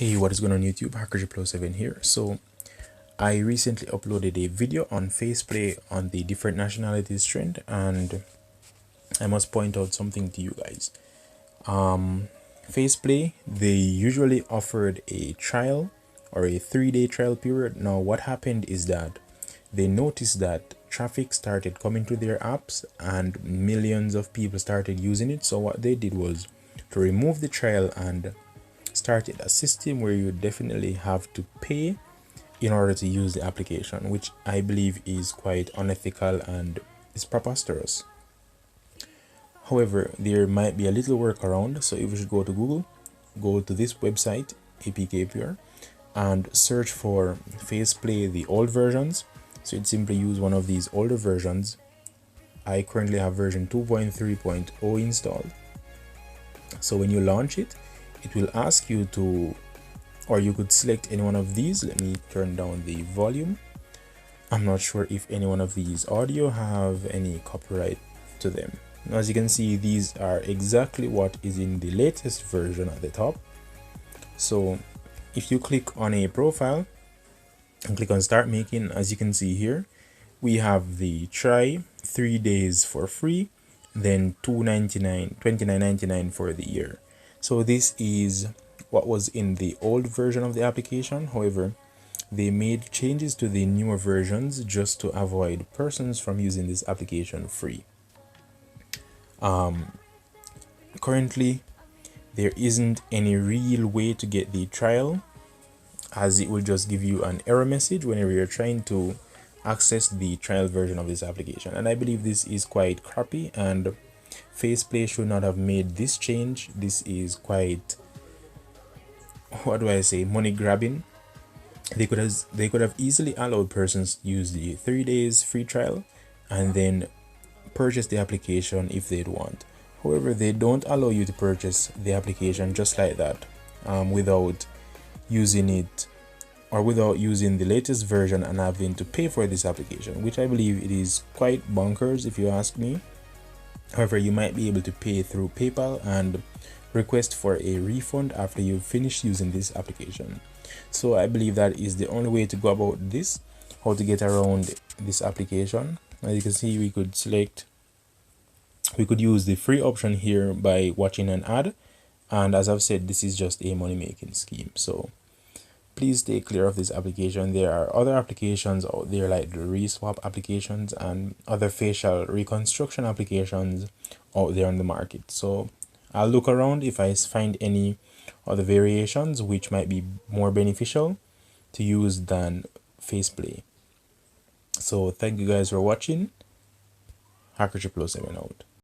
Hey, what is going on YouTube? HackerG7 here. So I recently uploaded a video on FacePlay on the different nationalities trend, and I must point out something to you guys. FacePlay, they usually offered a trial or a 3-day trial period. Now what happened is that they noticed that traffic started coming to their apps and millions of people started using it. So what they did was to remove the trial and started a system where you definitely have to pay in order to use the application, which I believe is quite unethical and is preposterous. However, there might be a little workaround. So if you should go to Google, go to this website APKPR and search for FacePlay the old versions. So you'd simply use one of these older versions. I currently have version 2.3.0 installed. So when you launch it, it will ask you to, or you could select any one of these. Let me turn down the volume. I'm not sure if any one of these audio have any copyright to them. Now, as you can see, these are exactly what is in the latest version at the top. So if you click on a profile and click on start making, as you can see here, we have the try 3 days for free, then $29.99 for the year. So this is what was in the old version of the application. However, they made changes to the newer versions just to avoid persons from using this application free. Currently, there isn't any real way to get the trial, as it will just give you an error message whenever you're trying to access the trial version of this application. And I believe this is quite crappy, and FacePlay should not have made this change. This is quite, what do I say, money grabbing. They could have easily allowed persons to use the 3 days free trial and then purchase the application if they'd want. However, they don't allow you to purchase the application just like that without using it, or without using the latest version and having to pay for this application, which I believe it is quite bonkers if you ask me. However, you might be able to pay through PayPal and request for a refund after you've finished using this application. So I believe that is the only way to go about this, how to get around this application. As you can see, we could use the free option here by watching an ad, and as I've said, this is just a money-making scheme. So please stay clear of this application. There are other applications out there like the reswap applications and other facial reconstruction applications out there on the market. So I'll look around if I find any other variations which might be more beneficial to use than FacePlay. So thank you guys for watching. HackerG7 out.